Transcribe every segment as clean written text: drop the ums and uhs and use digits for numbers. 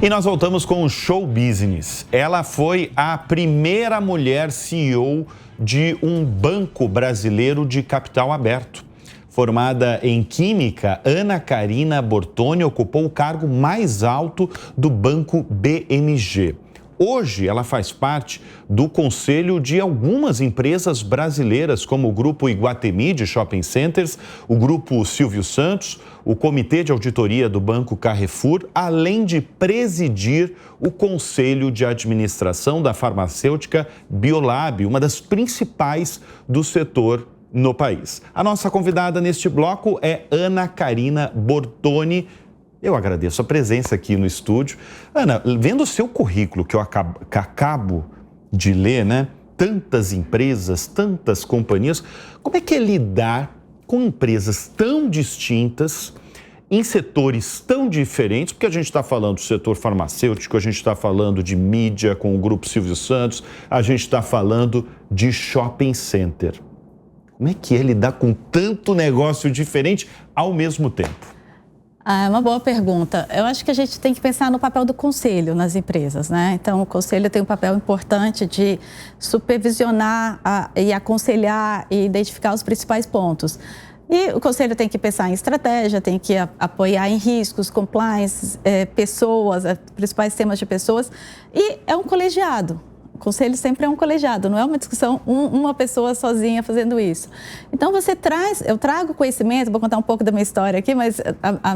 E nós voltamos com o Show Business. Ela foi a primeira mulher CEO de um banco brasileiro de capital aberto. Formada em Química, Ana Karina Bortoni ocupou o cargo mais alto do Banco BMG. Hoje, ela faz parte do conselho de algumas empresas brasileiras, como o Grupo Iguatemi de Shopping Centers, o Grupo Silvio Santos, o Comitê de Auditoria do Banco Carrefour, além de presidir o Conselho de Administração da farmacêutica Biolab, uma das principais do setor no país. A nossa convidada neste bloco é Ana Karina Bortoni. Eu agradeço a presença aqui no estúdio. Ana, vendo o seu currículo que eu acabo de ler, né? Tantas empresas, tantas companhias, como é que é lidar com empresas tão distintas, em setores tão diferentes? Porque a gente está falando do setor farmacêutico, a gente está falando de mídia com o Grupo Silvio Santos, a gente está falando de shopping center. Como é que é lidar com tanto negócio diferente ao mesmo tempo? É uma boa pergunta. Eu acho que a gente tem que pensar no papel do conselho nas empresas, né? Então, o conselho tem um papel importante de supervisionar e aconselhar e identificar os principais pontos. E o conselho tem que pensar em estratégia, tem que apoiar em riscos, compliance, pessoas, principais temas de pessoas. E é um colegiado. O conselho sempre é um colegiado, não é uma discussão, uma pessoa sozinha fazendo isso. Então, eu trago conhecimento, vou contar um pouco da minha história aqui, mas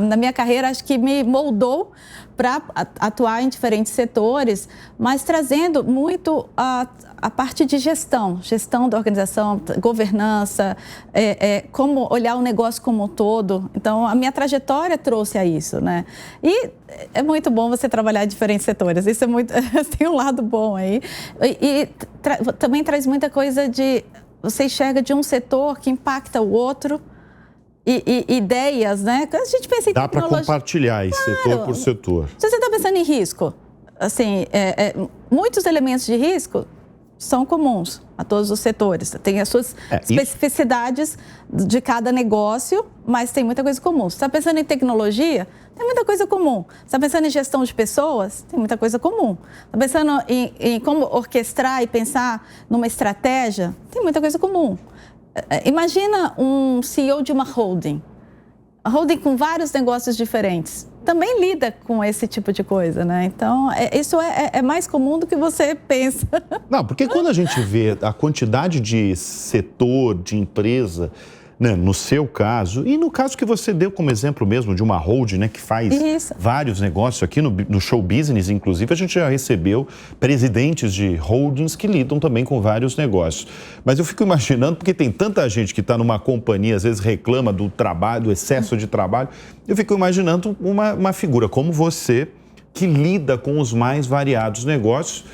na minha carreira acho que me moldou para atuar em diferentes setores, mas trazendo muito a parte de gestão da organização, governança, como olhar o negócio como um todo. Então, a minha trajetória trouxe a isso, né? E é muito bom você trabalhar em diferentes setores, isso é muito, tem um lado bom aí. Também traz muita coisa de, você enxerga de um setor que impacta o outro, e ideias, né? Quando a gente pensa em Dá para compartilhar isso, claro, setor por setor. Se você está pensando em risco, assim, muitos elementos de risco são comuns a todos os setores. Tem as suas especificidades de cada negócio, mas tem muita coisa comum. Você está pensando em tecnologia? Tem muita coisa comum. Você está pensando em gestão de pessoas? Tem muita coisa comum. Está pensando em como orquestrar e pensar numa estratégia? Tem muita coisa comum. Imagina um CEO de uma holding. A holding com vários negócios diferentes. Também lida com esse tipo de coisa, né? Então, isso é mais comum do que você pensa. Não, porque quando a gente vê a quantidade de setor, de empresa, né, no seu caso, e no caso que você deu como exemplo mesmo de uma holding, né, que faz vários negócios aqui no Show Business, inclusive, a gente já recebeu presidentes de holdings que lidam também com vários negócios. Mas eu fico imaginando, porque tem tanta gente que está numa companhia, às vezes reclama do trabalho, do excesso de trabalho, eu fico imaginando uma figura como você, que lida com os mais variados negócios,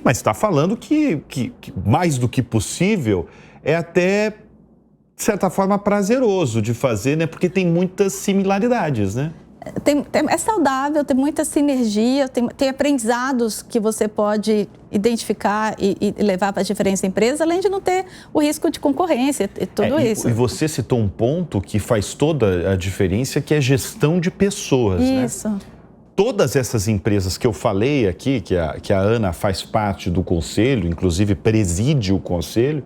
mas está falando que mais do que possível é até, de certa forma, prazeroso de fazer, né? Porque tem muitas similaridades, né? É saudável, tem muita sinergia, tem aprendizados que você pode identificar e levar para diferentes empresas, além de não ter o risco de concorrência e tudo isso. E você citou um ponto que faz toda a diferença, que é gestão de pessoas, isso, né? Todas essas empresas que eu falei aqui, que a Ana faz parte do conselho, inclusive preside o conselho,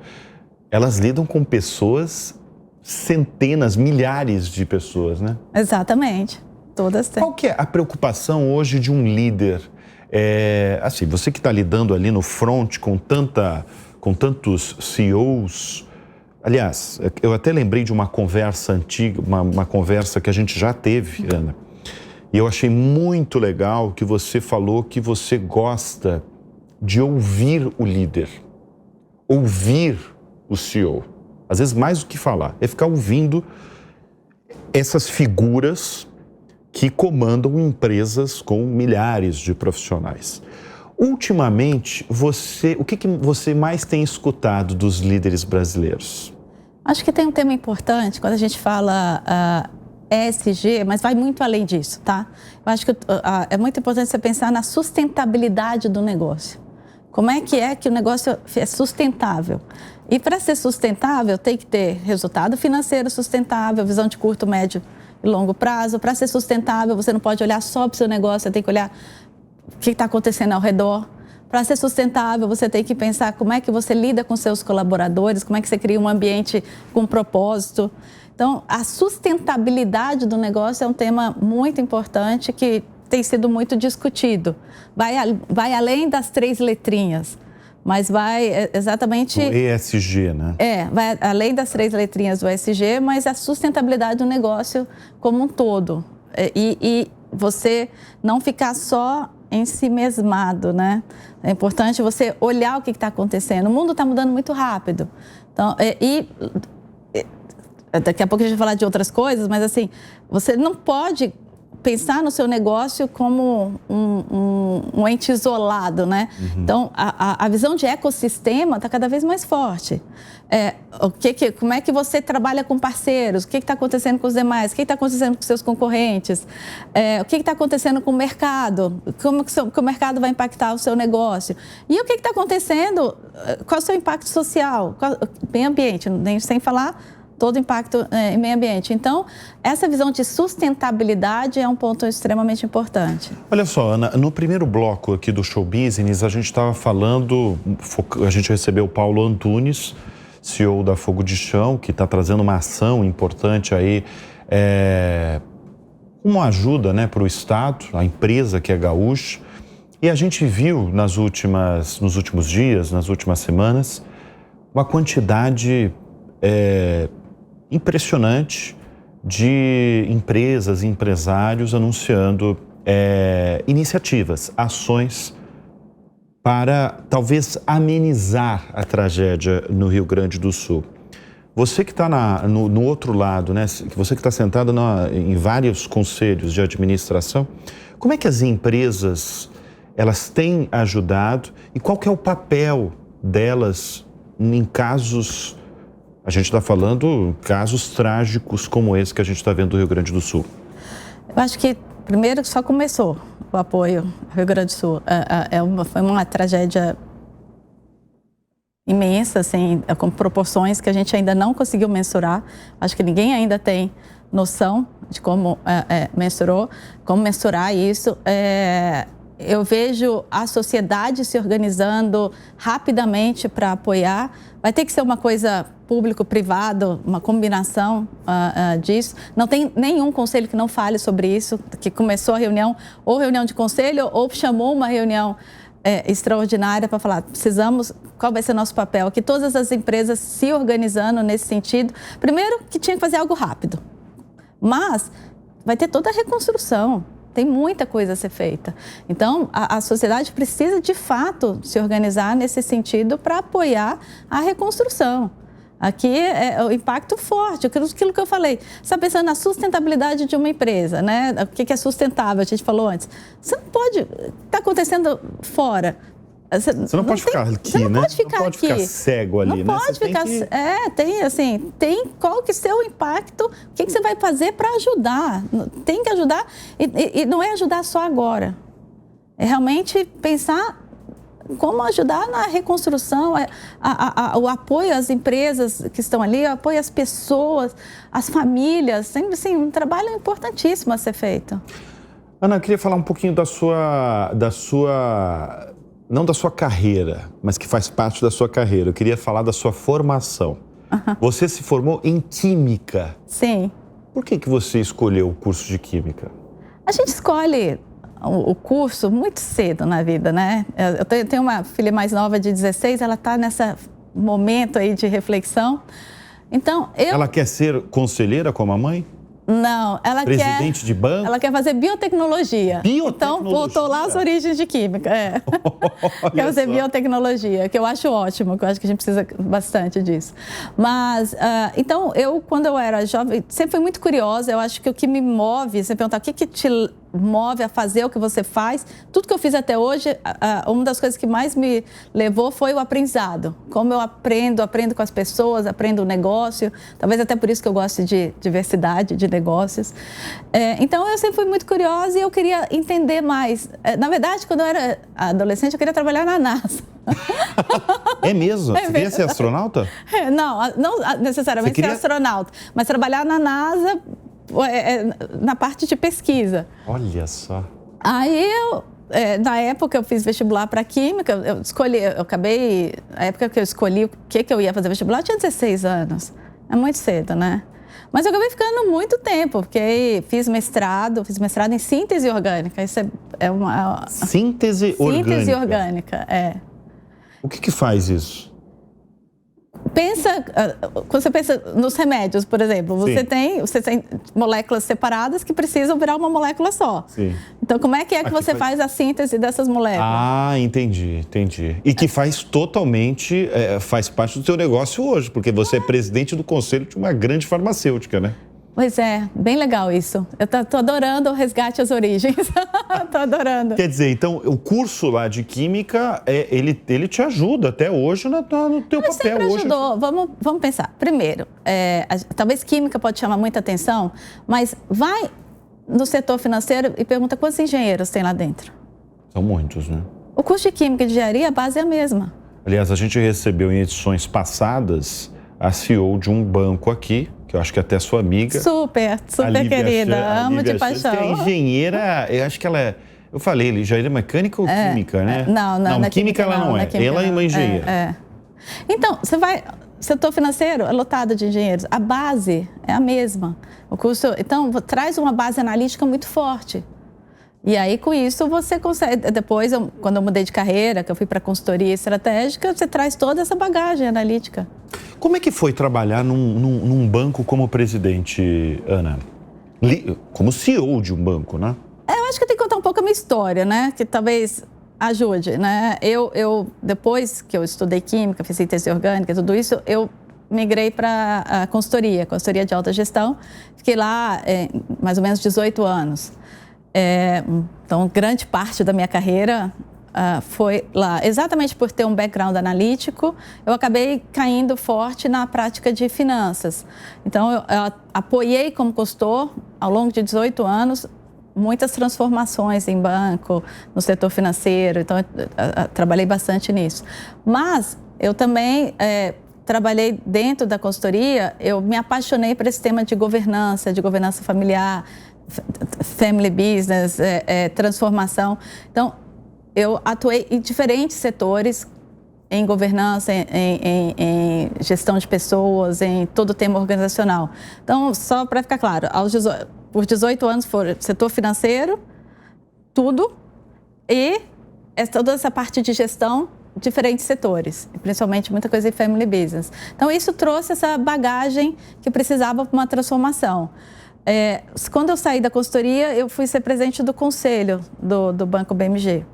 elas lidam com pessoas, centenas, milhares de pessoas, né? Exatamente, todas têm. Qual que é a preocupação hoje de um líder? Assim, você que está lidando ali no front com tantos CEOs. Aliás, eu até lembrei de uma conversa antiga, uma conversa que a gente já teve, Ana. E eu achei muito legal que você falou que você gosta de ouvir o líder, ouvir o CEO. Às vezes, mais do que falar, é ficar ouvindo essas figuras que comandam empresas com milhares de profissionais. Ultimamente, o que você mais tem escutado dos líderes brasileiros? Acho que tem um tema importante quando a gente fala ESG, mas vai muito além disso, tá? Eu acho que é muito importante você pensar na sustentabilidade do negócio. Como é que o negócio é sustentável? E para ser sustentável, tem que ter resultado financeiro sustentável, visão de curto, médio e longo prazo. Para ser sustentável, você não pode olhar só para o seu negócio, você tem que olhar o que está acontecendo ao redor. Para ser sustentável, você tem que pensar como é que você lida com seus colaboradores, como é que você cria um ambiente com propósito. Então, a sustentabilidade do negócio é um tema muito importante que tem sido muito discutido. Vai além das 3 letrinhas, mas vai exatamente... O ESG, né? Vai além das 3 letrinhas do ESG, mas a sustentabilidade do negócio como um todo. E você não ficar só em si mesmado, né? É importante você olhar o que está acontecendo. O mundo está mudando muito rápido. Então, daqui a pouco a gente vai falar de outras coisas, mas assim, você não pode pensar no seu negócio como um ente isolado, né? Uhum. Então, a visão de ecossistema está cada vez mais forte. Como é que você trabalha com parceiros? O que está acontecendo com os demais? O que está acontecendo com seus concorrentes? O que está acontecendo com o mercado? Como que o mercado vai impactar o seu negócio? E o que está acontecendo? Qual é o seu impacto social? Meio ambiente, sem falar todo o impacto em meio ambiente. Então, essa visão de sustentabilidade é um ponto extremamente importante. Olha só, Ana, no primeiro bloco aqui do Show Business, a gente estava falando, a gente recebeu o Paulo Antunes, CEO da Fogo de Chão, que está trazendo uma ação importante aí, uma ajuda, né, para o Estado, a empresa que é gaúcha. E a gente viu nos últimos dias, nas últimas semanas, uma quantidade impressionante de empresas e empresários anunciando iniciativas, ações para talvez amenizar a tragédia no Rio Grande do Sul. Você que está no outro lado, né? Você que está sentado em vários conselhos de administração, como é que as empresas elas têm ajudado e qual que é o papel delas em casos... A gente está falando casos trágicos como esse que a gente está vendo no Rio Grande do Sul. Eu acho que, primeiro, só começou o apoio ao Rio Grande do Sul. Foi uma tragédia imensa, assim, com proporções que a gente ainda não conseguiu mensurar. Acho que ninguém ainda tem noção de como mensurar isso. Eu vejo a sociedade se organizando rapidamente para apoiar. Vai ter que ser uma coisa público-privado, uma combinação disso. Não tem nenhum conselho que não fale sobre isso, que começou a reunião, ou reunião de conselho, ou chamou uma reunião extraordinária para falar, qual vai ser o nosso papel? Que todas as empresas se organizando nesse sentido. Primeiro, que tinha que fazer algo rápido. Mas vai ter toda a reconstrução. Tem muita coisa a ser feita. Então, a sociedade precisa, de fato, se organizar nesse sentido para apoiar a reconstrução. Aqui é o impacto forte, aquilo que eu falei. Você está pensando na sustentabilidade de uma empresa, né? O que é sustentável, a gente falou antes. Você não pode... Está acontecendo fora. Você não pode ficar aqui, né? Não pode ficar cego ali, né? Não pode ficar... Tem qual que é o impacto, o que você vai fazer para ajudar. Tem que ajudar, e não é ajudar só agora. É realmente pensar como ajudar na reconstrução, o apoio às empresas que estão ali, o apoio às pessoas, às famílias. Sempre assim, um trabalho importantíssimo a ser feito. Ana, eu queria falar um pouquinho não da sua carreira, mas que faz parte da sua carreira. Eu queria falar da sua formação. Uhum. Você se formou em Química. Sim. Por que você escolheu o curso de Química? A gente escolhe o curso muito cedo na vida, né? Eu tenho uma filha mais nova de 16, ela está nesse momento aí de reflexão. Então, Ela quer ser conselheira como a mãe? Não, Presidente de banco? Ela quer fazer biotecnologia. Biotecnologia? Então, voltou lá às origens de Química. Quer fazer biotecnologia, que eu acho ótimo, que eu acho que a gente precisa bastante disso. Mas, então, quando eu era jovem, sempre fui muito curiosa. Eu acho que o que me move, você perguntar o que te move a fazer o que você faz, tudo que eu fiz até hoje, uma das coisas que mais me levou foi o aprendizado. Como eu aprendo com as pessoas, aprendo o negócio, talvez até por isso que eu gosto de diversidade de negócios. Então, eu sempre fui muito curiosa e eu queria entender mais. Na verdade, quando eu era adolescente, eu queria trabalhar na NASA. É mesmo? Você queria ser astronauta? Não necessariamente ser astronauta, mas trabalhar na NASA na parte de pesquisa. Olha só. Aí na época eu fiz vestibular para Química, a época que eu escolhi o que eu ia fazer vestibular, eu tinha 16 anos. É muito cedo, né? Mas eu acabei ficando muito tempo, porque fiz mestrado em síntese orgânica. Isso é uma... Síntese orgânica? Síntese orgânica, é. O que você isso? Quando você pensa nos remédios, por exemplo, você tem moléculas separadas que precisam virar uma molécula só. Sim. Então, como é que você faz a síntese dessas moléculas? Ah, entendi. E que faz totalmente, faz parte do seu negócio hoje, porque você é presidente do conselho de uma grande farmacêutica, né? Pois é, bem legal isso. Eu tô adorando o resgate às origens. Tô adorando. Quer dizer, então, o curso lá de Química, ele te ajuda até hoje no teu papel. Sempre ajudou. Vamos pensar. Primeiro, talvez Química pode chamar muita atenção, mas vai no setor financeiro e pergunta quantos engenheiros tem lá dentro. São muitos, né? O curso de Química e de Engenharia, a base é a mesma. Aliás, a gente recebeu em edições passadas a CEO de um banco aqui, que eu acho que é até sua amiga. Super querida, amo de paixão. Que é engenheira, eu acho que ela é... Eu falei, engenharia mecânica ou química, né? Não, química ela não é. Ela é uma engenheira. Então, você vai... Setor financeiro é lotado de engenheiros. A base é a mesma. O curso, então, traz uma base analítica muito forte. E aí, com isso, você consegue... Depois, quando eu mudei de carreira, que eu fui para consultoria estratégica, você traz toda essa bagagem analítica. Como é que foi trabalhar num banco como presidente, Ana? Como CEO de um banco, né? Eu acho que eu tenho que contar um pouco a minha história, né? Que talvez ajude, né? Eu depois que eu estudei Química, fiz síntese orgânica, tudo isso, eu migrei para a consultoria de alta gestão. Fiquei lá mais ou menos 18 anos. Então, grande parte da minha carreira foi lá. Exatamente por ter um background analítico, eu acabei caindo forte na prática de finanças. Então, eu apoiei como consultor, ao longo de 18 anos, muitas transformações em banco, no setor financeiro. Então, eu trabalhei bastante nisso. Mas, eu também... trabalhei dentro da consultoria, eu me apaixonei por esse tema de governança familiar, family business, transformação. Então, eu atuei em diferentes setores, em governança, em gestão de pessoas, em todo o tema organizacional. Então, só para ficar claro, por 18 anos foi setor financeiro, tudo, e toda essa parte de gestão, diferentes setores, principalmente muita coisa em family business. Então, isso trouxe essa bagagem que precisava para uma transformação. Quando eu saí da consultoria, eu fui ser presidente do conselho do Banco BMG.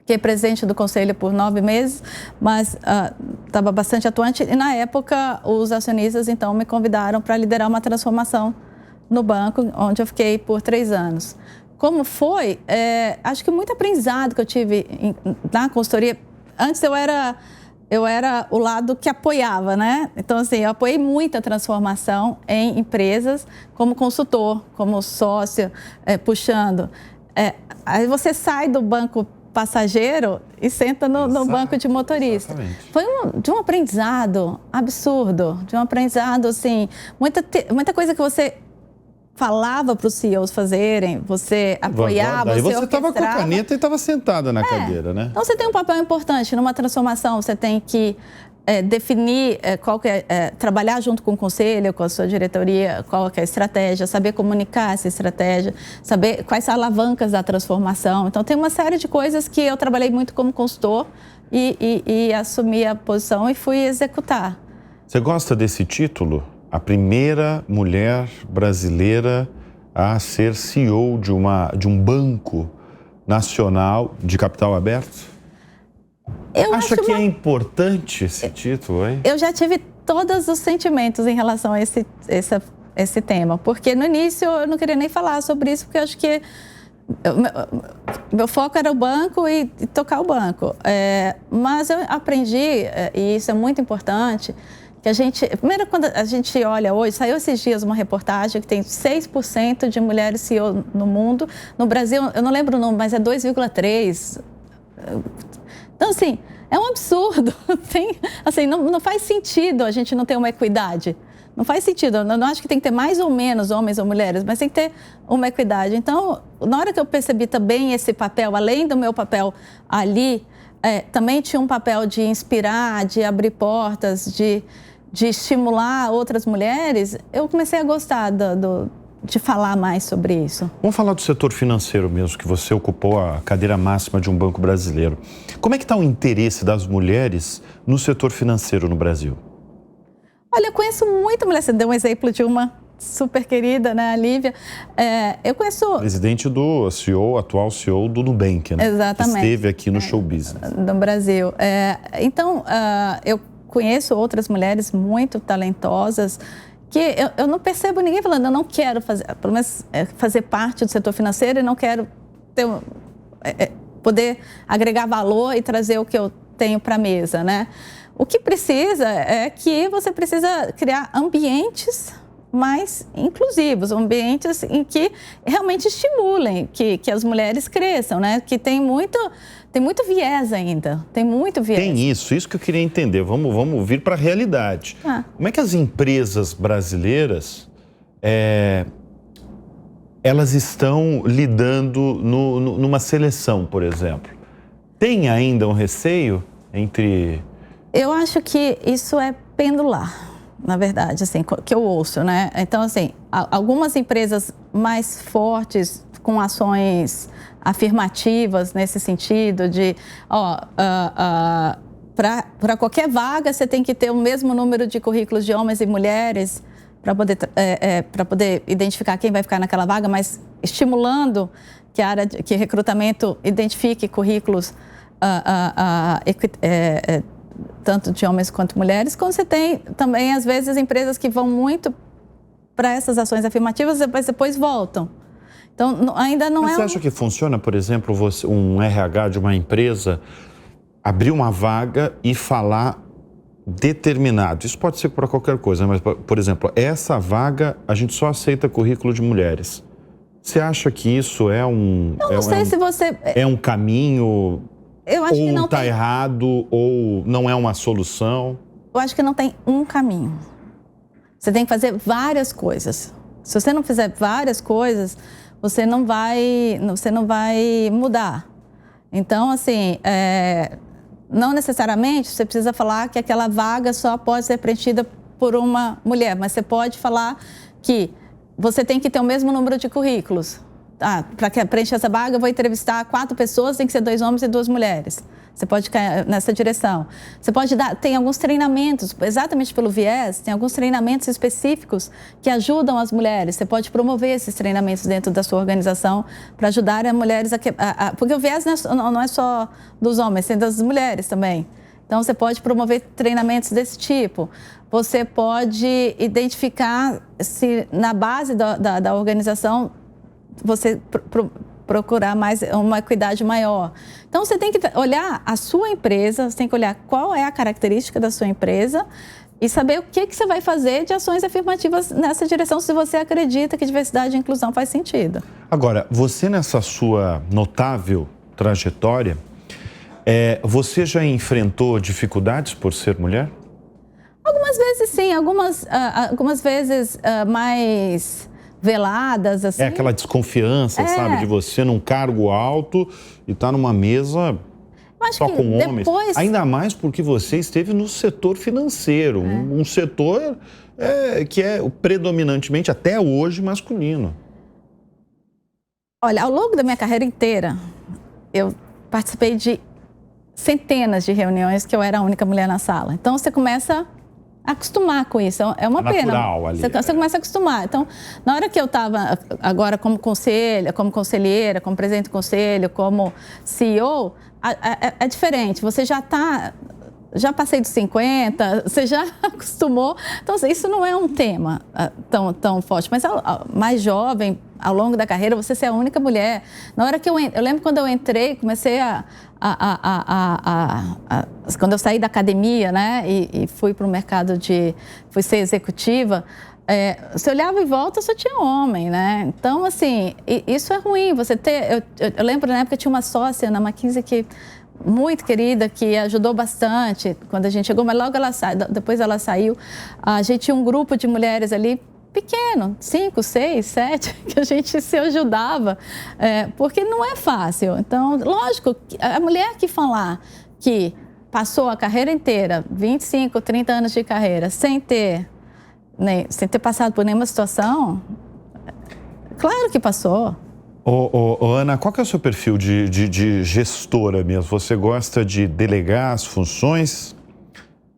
Fiquei presidente do conselho por 9 meses, mas estava bastante atuante. E, na época, os acionistas, então, me convidaram para liderar uma transformação no banco, onde eu fiquei por 3 anos. Como foi? Acho que muito aprendizado que eu tive na consultoria. Antes, eu era o lado que apoiava, né? Então, assim, eu apoiei muita transformação em empresas como consultor, como sócio, puxando. Aí você sai do banco passageiro e senta no banco de motorista. Exatamente. Foi de um aprendizado absurdo, de um aprendizado, assim, muita coisa que você falava para os CEOs fazerem, você apoiava, Aí você estava com a caneta e estava sentada na cadeira, né? Então, você tem um papel importante numa transformação, você tem que definir trabalhar junto com o conselho, com a sua diretoria, qual que é a estratégia, saber comunicar essa estratégia, saber quais são as alavancas da transformação. Então, tem uma série de coisas que eu trabalhei muito como consultor e assumi a posição e fui executar. Você gosta desse título? A primeira mulher brasileira a ser CEO de um banco nacional de capital aberto? Acha que é importante esse título, hein? Eu já tive todos os sentimentos em relação a esse tema, porque no início eu não queria nem falar sobre isso, porque eu acho que meu foco era o banco e tocar o banco. Mas eu aprendi, e isso é muito importante, que primeiro, quando a gente olha hoje, saiu esses dias uma reportagem que tem 6% de mulheres CEO no mundo. No Brasil, eu não lembro o número, mas é 2,3%. Então, assim, é um absurdo. Não faz sentido a gente não ter uma equidade. Não faz sentido. Eu não acho que tem que ter mais ou menos homens ou mulheres, mas tem que ter uma equidade. Então, na hora que eu percebi também esse papel, além do meu papel ali, também tinha um papel de inspirar, de abrir portas, de estimular outras mulheres, eu comecei a gostar de falar mais sobre isso. Vamos falar do setor financeiro mesmo, que você ocupou a cadeira máxima de um banco brasileiro. Como é que está o interesse das mulheres no setor financeiro no Brasil? Olha, eu conheço muita mulher. Você deu um exemplo de uma super querida, né, a Lívia. Eu conheço... Presidente do CEO, atual CEO do Nubank, né? Exatamente. Que esteve aqui no Show Business. No Brasil. Então, eu conheço outras mulheres muito talentosas que eu não percebo ninguém falando, eu não quero pelo menos fazer parte do setor financeiro e não quero poder agregar valor e trazer o que eu tenho para a mesa, né? O que precisa é que você precisa criar ambientes mais inclusivos, ambientes em que realmente estimulem que as mulheres cresçam, né? Que tem muito viés ainda, tem muito viés. Tem isso que eu queria entender. Vamos vir para a realidade. Como é que as empresas brasileiras, elas estão lidando numa seleção, por exemplo? Tem ainda um receio entre... Eu acho que isso é pendular, na verdade, assim, que eu ouço, né? Então, assim, algumas empresas mais fortes, com ações afirmativas nesse sentido de, para qualquer vaga você tem que ter o mesmo número de currículos de homens e mulheres para poder identificar quem vai ficar naquela vaga, mas estimulando que a área que recrutamento identifique currículos tanto de homens quanto mulheres, quando você tem também, às vezes, empresas que vão muito para essas ações afirmativas e depois voltam. Então, ainda não Mas você acha que funciona, por exemplo, um RH de uma empresa abrir uma vaga e falar determinado? Isso pode ser para qualquer coisa, mas, por exemplo, essa vaga a gente só aceita currículo de mulheres. Você acha que isso é um... Eu não sei se você... É um caminho... Eu acho que não está tem... errado, ou não é uma solução? Eu acho que não tem um caminho. Você tem que fazer várias coisas. Se você não fizer várias coisas, você não vai mudar. Então, assim, não necessariamente você precisa falar que aquela vaga só pode ser preenchida por uma mulher, mas você pode falar que você tem que ter o mesmo número de currículos. Para preencher essa vaga, eu vou entrevistar 4 pessoas, tem que ser 2 homens e 2 mulheres. Você pode cair nessa direção. Você pode tem alguns treinamentos, exatamente pelo viés, tem alguns treinamentos específicos que ajudam as mulheres. Você pode promover esses treinamentos dentro da sua organização para ajudar as mulheres porque o viés não é só dos homens, tem das mulheres também. Então, você pode promover treinamentos desse tipo. Você pode identificar se na base da organização você procurar mais uma equidade maior. Então, você tem que olhar a sua empresa, você tem que olhar qual é a característica da sua empresa e saber o que você vai fazer de ações afirmativas nessa direção, se você acredita que diversidade e inclusão faz sentido. Agora, você nessa sua notável trajetória, você já enfrentou dificuldades por ser mulher? Algumas vezes sim, algumas vezes mais... veladas, assim. É aquela desconfiança, sabe, de você num cargo alto e tá numa mesa só com homens. Ainda mais porque você esteve no setor financeiro, um setor que é predominantemente, até hoje, masculino. Olha, ao longo da minha carreira inteira, eu participei de centenas de reuniões que eu era a única mulher na sala. Então, você começa... acostumar com isso, é uma pena. Ali, você começa a acostumar. Então, na hora que eu estava agora como conselheira, como presidente do conselho, como CEO, é diferente. Você já passei dos 50, você já acostumou. Então, isso não é um tema tão forte. Mas mais jovem, ao longo da carreira, você ser a única mulher. Na hora que eu lembro quando eu entrei, comecei quando eu saí da academia, né, e fui para o mercado fui ser executiva, você olhava em volta, só tinha homem, né? Então, assim, isso é ruim, você ter... Eu lembro, na época, tinha uma sócia na McKinsey que muito querida, que ajudou bastante quando a gente chegou, mas logo depois ela saiu. A gente tinha um grupo de mulheres ali pequeno, 5, 6, 7, que a gente se ajudava, porque não é fácil. Então, lógico, a mulher que falar que passou a carreira inteira, 25, 30 anos de carreira, sem ter passado por nenhuma situação, claro que passou. Ana, qual que é o seu perfil de gestora mesmo? Você gosta de delegar as funções,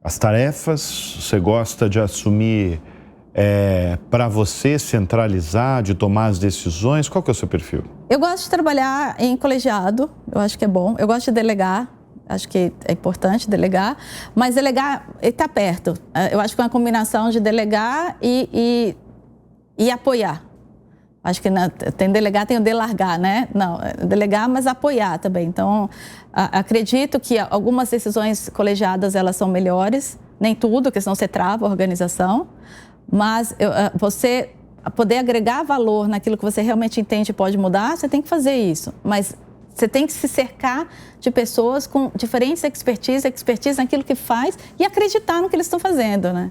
as tarefas? Você gosta de assumir para você, centralizar, de tomar as decisões? Qual que é o seu perfil? Eu gosto de trabalhar em colegiado, eu acho que é bom. Eu gosto de delegar, acho que é importante delegar, mas delegar está perto. Eu acho que é uma combinação de delegar e apoiar. Acho que tem delegar, tem o delargar, né? Não, delegar, mas apoiar também. Então, acredito que algumas decisões colegiadas, elas são melhores. Nem tudo, porque senão você trava a organização. Mas você poder agregar valor naquilo que você realmente entende e pode mudar, você tem que fazer isso. Mas você tem que se cercar de pessoas com diferentes expertise naquilo que faz e acreditar no que eles estão fazendo, né?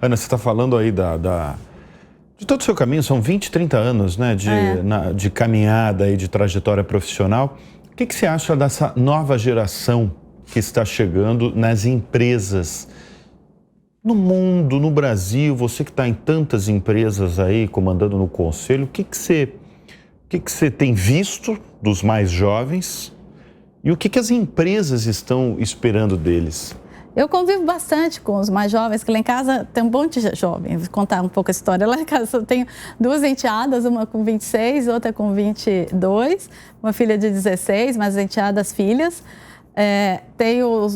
Ana, você está falando aí de todo o seu caminho, são 20, 30 anos, né, de caminhada e de trajetória profissional. O que você acha dessa nova geração que está chegando nas empresas? No mundo, no Brasil, você que está em tantas empresas aí, comandando no conselho, o que você tem visto dos mais jovens e o que as empresas estão esperando deles? Eu convivo bastante com os mais jovens, que lá em casa tem um monte de jovens. Vou contar um pouco a história. Lá em casa eu tenho 2 enteadas, uma com 26, outra com 22, uma filha de 16, mas enteadas filhas. Tenho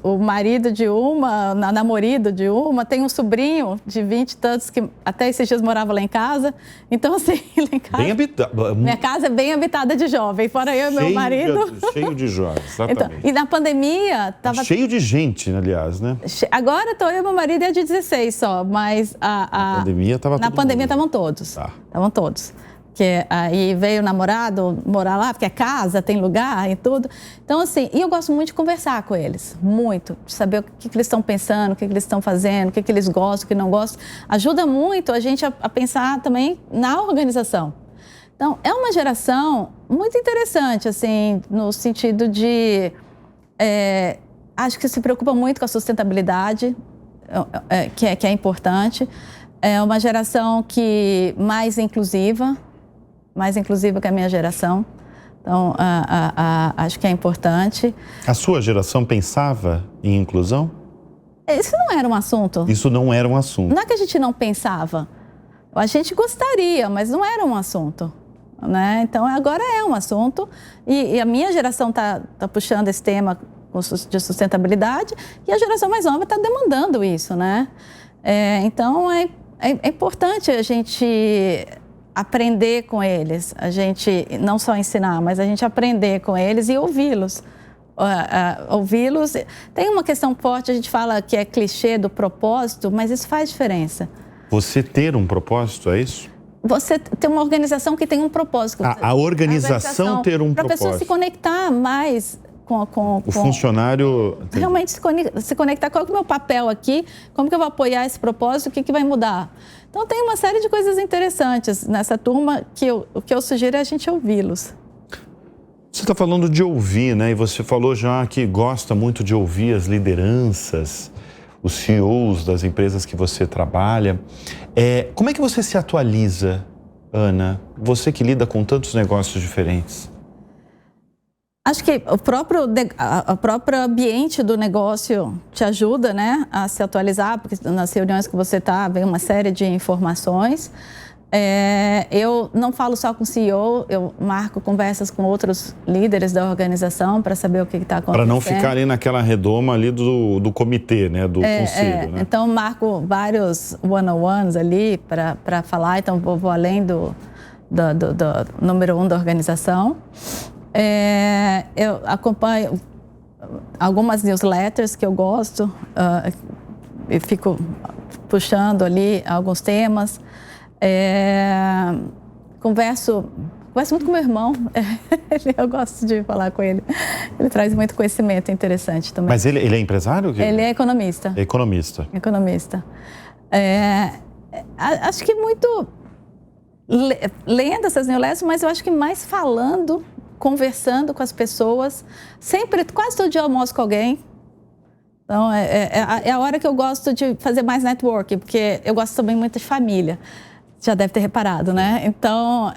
o marido de uma, namorado de uma, tenho um sobrinho de 20 e tantos que até esses dias morava lá em casa. Então, assim, lá em casa... Bem habitada. Minha casa é bem habitada de jovem, fora eu e meu marido. Cheio de jovens, exatamente. Então, e na pandemia... Cheio de gente, aliás, né? Agora estou eu e meu marido é de 16 só, mas na pandemia estava na pandemia estavam todos. Estavam todos. Que aí veio o namorado morar lá, porque é casa, tem lugar e tudo. Então, assim, e eu gosto muito de conversar com eles, muito, de saber o que eles estão pensando, o que eles estão fazendo, o que eles gostam, o que não gostam. Ajuda muito a gente a pensar também na organização. Então, é uma geração muito interessante, assim, no sentido de... acho que se preocupa muito com a sustentabilidade, que é importante. É uma geração mais inclusiva que a minha geração. Então, acho que é importante. A sua geração pensava em inclusão? Isso não era um assunto. Isso não era um assunto. Não é que a gente não pensava. A gente gostaria, mas não era um assunto, né? Então, agora é um assunto. E a minha geração está puxando esse tema de sustentabilidade e a geração mais nova está demandando isso, né? Então, é importante a gente aprender com eles, a gente não só ensinar, mas a gente aprender com eles e ouvi-los. Ouvi-los. Tem uma questão forte, a gente fala que é clichê do propósito, mas isso faz diferença. Você ter um propósito, é isso? Você ter uma organização que tem um propósito. A organização ter um propósito. Para a pessoa se conectar mais com o funcionário... Realmente se conectar. Qual é o meu papel aqui? Como que eu vou apoiar esse propósito? O que vai mudar? Então, tem uma série de coisas interessantes nessa turma que o que eu sugiro é a gente ouvi-los. Você está falando de ouvir, né? E você falou já que gosta muito de ouvir as lideranças, os CEOs das empresas que você trabalha. Como é que você se atualiza, Ana? Você que lida com tantos negócios diferentes. Acho que o próprio ambiente do negócio te ajuda, né, a se atualizar, porque nas reuniões que você está, vem uma série de informações. Eu não falo só com o CEO, eu marco conversas com outros líderes da organização para saber o que está acontecendo. Para não ficar ali naquela redoma ali do comitê, né, do conselho. Né? Então, marco vários one-on-ones ali para falar, então vou além do número 1 da organização. Eu acompanho algumas newsletters que eu gosto e fico puxando ali alguns temas. Converso converso muito com meu irmão. Eu gosto de falar com ele. Ele traz muito conhecimento interessante também. Mas ele é empresário? Ele é economista. Economista. Economista. Acho que muito lendo essas newsletters, mas eu acho que mais falando, conversando com as pessoas. Sempre, quase todo dia eu almoço com alguém. Então, é a hora que eu gosto de fazer mais networking, porque eu gosto também muito de família. Já deve ter reparado, né? Então,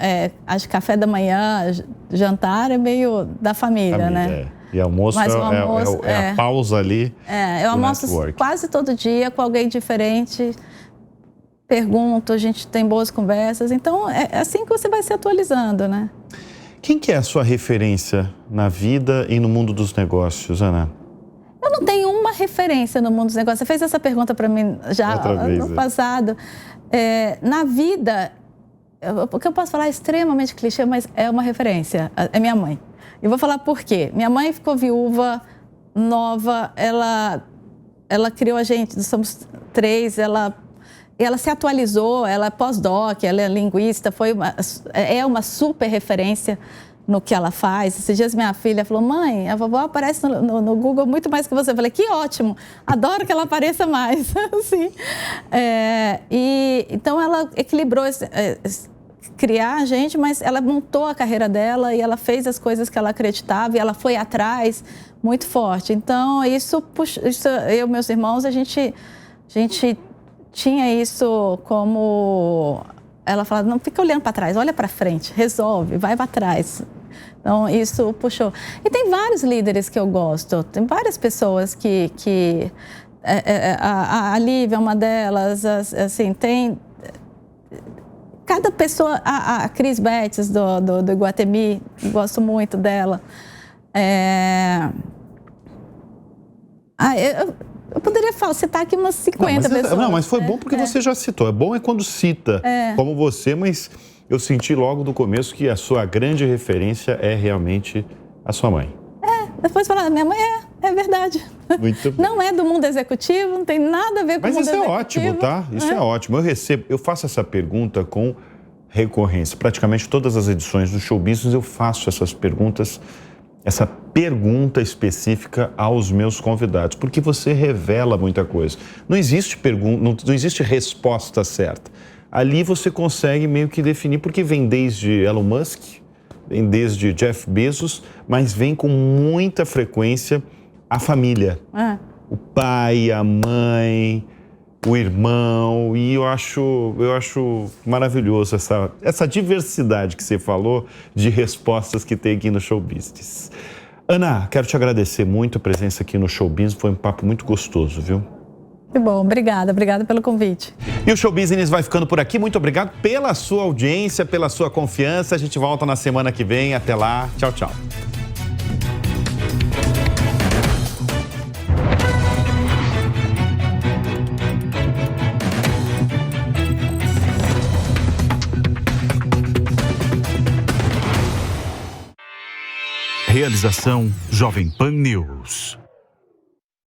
acho que café da manhã, jantar é meio da família, né? E almoço, é a pausa ali. Eu almoço network. Quase todo dia com alguém diferente. Pergunto, a gente tem boas conversas. Então, é assim que você vai se atualizando, né? Quem que é a sua referência na vida e no mundo dos negócios, Ana? Eu não tenho uma referência no mundo dos negócios. Você fez essa pergunta para mim já no passado. Na vida, o que eu posso falar é extremamente clichê, mas é uma referência. É minha mãe. E vou falar por quê. Minha mãe ficou viúva, nova, ela criou a gente, somos 3, ela se atualizou, ela é pós-doc, ela é linguista, é uma super referência no que ela faz. Esses dias minha filha falou, mãe, a vovó aparece no Google muito mais que você. Eu falei, que ótimo, adoro que ela apareça mais. Assim. Então ela equilibrou criar a gente, mas ela montou a carreira dela e ela fez as coisas que ela acreditava e ela foi atrás muito forte. Então isso eu e meus irmãos, a gente tinha isso como... Ela fala, não fica olhando para trás, olha para frente, resolve, vai para trás. Então, isso puxou. E tem vários líderes que eu gosto, tem várias pessoas que a Lívia é uma delas, assim, tem... Cada pessoa, a Cris Betts do Iguatemi, gosto muito dela. Eu poderia citar aqui umas 50 pessoas. Não, mas foi bom porque você já citou. É bom quando cita, como você, mas eu senti logo do começo que a sua grande referência é realmente a sua mãe. Depois falar, minha mãe é verdade. Muito bem. Não é do mundo executivo, não tem nada a ver com o mundo executivo. Mas isso é ótimo, tá? Isso é ótimo. Eu faço essa pergunta com recorrência. Praticamente todas as edições do Show Business eu faço essas perguntas, essa pergunta específica aos meus convidados, porque você revela muita coisa. Não existe não existe resposta certa. Ali você consegue meio que definir, porque vem desde Elon Musk, vem desde Jeff Bezos, mas vem com muita frequência a família. O pai, a mãe, o irmão, e eu acho maravilhoso essa diversidade que você falou de respostas que tem aqui no Show Business. Ana, quero te agradecer muito a presença aqui no Show Business, foi um papo muito gostoso, viu? Que bom, obrigada pelo convite. E o Show Business vai ficando por aqui, muito obrigado pela sua audiência, pela sua confiança, a gente volta na semana que vem, até lá, tchau, tchau. Realização Jovem Pan News.